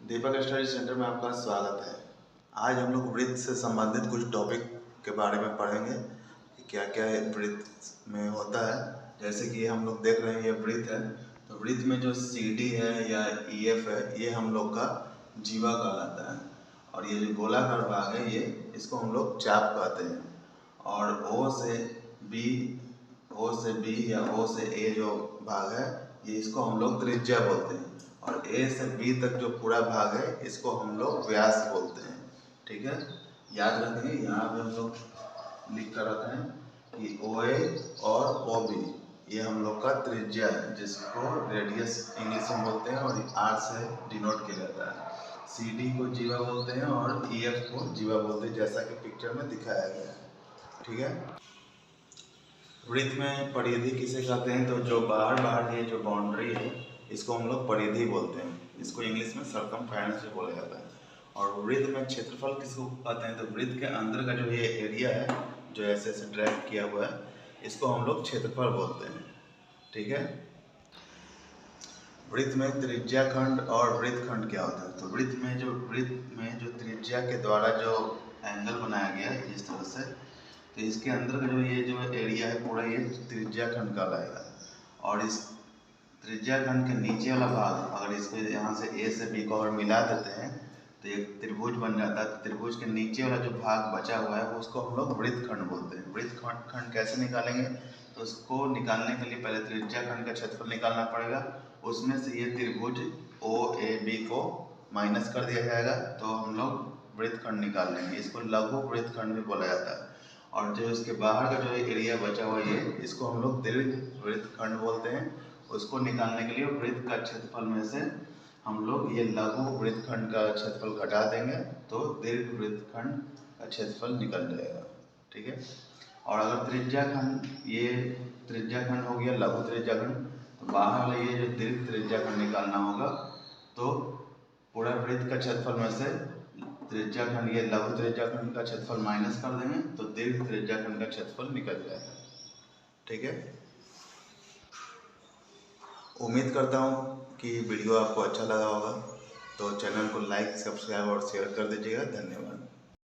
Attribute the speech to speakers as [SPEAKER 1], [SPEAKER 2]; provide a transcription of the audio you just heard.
[SPEAKER 1] दीपक study centre में आपका स्वागत है। आज हम लोग वृत्त से संबंधित कुछ टॉपिक के बारे में पढ़ेंगे कि क्या क्या वृत्त में होता है। जैसे कि हम लोग देख रहे हैं ये वृत्त है, तो वृत्त में जो CD है या EF है, ये हम लोग का जीवा कहलाता है। और ये जो गोलाकार भाग है, ये इसको हम लोग चाप कहते हैं। और O से B या O से A जो भाग है, ये इसको हम लोग त्रिज्या बोलते हैं। और A से B तक जो पूरा भाग है, इसको हम लोग व्यास बोलते हैं। ठीक है, याद रखें, यहाँ पे हम लोग लिख कर रखे हैं कि OA और OB ये हम लोग का त्रिज्या है, जिसको रेडियस इंग्लिश में बोलते हैं और R से डिनोट किया जाता है। CD को जीवा बोलते हैं और EF को जीवा बोलते हैं, जैसा कि पिक्चर में दिखाया गया है। ठीक है, वृत्त में परिधि किसे कहते हैं, तो जो बाहर ये जो बाउंड्री है, इसको हम लोग परिधि बोलते हैं। इसको इंग्लिश में सर्कमफेरेंस भी बोला जाता है। और वृत्त में क्षेत्रफल किसको कहते हैं, तो वृत्त के अंदर का जो ये एरिया है, जो ऐसे ऐसे ड्रैग किया हुआ है, इसको हम लोग क्षेत्रफल बोलते हैं। ठीक है, वृत्त में त्रिज्याखंड और वृत्तखंड क्या होता है, तो वृत्त में जो त्रिज्या के द्वारा जो एंगल बनाया गया है इस तरह से, तो इसके अंदर का ये जो एरिया है पूरा, ये त्रिज्याखंड कहलाएगा। और इस त्रिज्याखंड के नीचे वाला भाग, अगर इसको यहाँ से A से B को अगर मिला देते हैं तो एक त्रिभुज बन जाता है। तो त्रिभुज के नीचे वाला जो भाग बचा हुआ है, उसको हम लोग वृत्तखंड बोलते हैं। वृत्तखंड कैसे निकालेंगे, तो उसको निकालने के लिए पहले त्रिज्याखंड का क्षेत्रफल निकालना पड़ेगा। उसमें से ये त्रिभुज OAB को माइनस कर दिया जाएगा, तो हम लोग वृत्तखंड निकाल लेंगे। इसको लघु वृत्तखंड भी बोला जाता है। और जो इसके बाहर का जो एरिया बचा हुआ है, इसको हम लोग दीर्घ वृत्तखंड बोलते हैं। उसको निकालने के लिए वृत्त का क्षेत्रफल में से हम लोग ये लघु वृत्तखंड का क्षेत्रफल घटा देंगे, तो दीर्घ वृत्तखंड का क्षेत्रफल निकल जाएगा। ठीक है, और अगर ये त्रिज्याखंड हो गया लघु त्रिज्याखंड, तो बाहर वाला ये जो दीर्घ त्रिज्याखंड निकालना होगा। तो पूरा वृत्त का क्षेत्रफल में से त्रिज्याखंड, ये लघु त्रिज्याखंड का क्षेत्रफल माइनस कर देंगे, तो दीर्घ त्रिज्याखंड का क्षेत्रफल निकल जाएगा। ठीक है, उम्मीद करता हूँ कि वीडियो आपको अच्छा लगा होगा। तो चैनल को लाइक, सब्सक्राइब और शेयर कर दीजिएगा। धन्यवाद।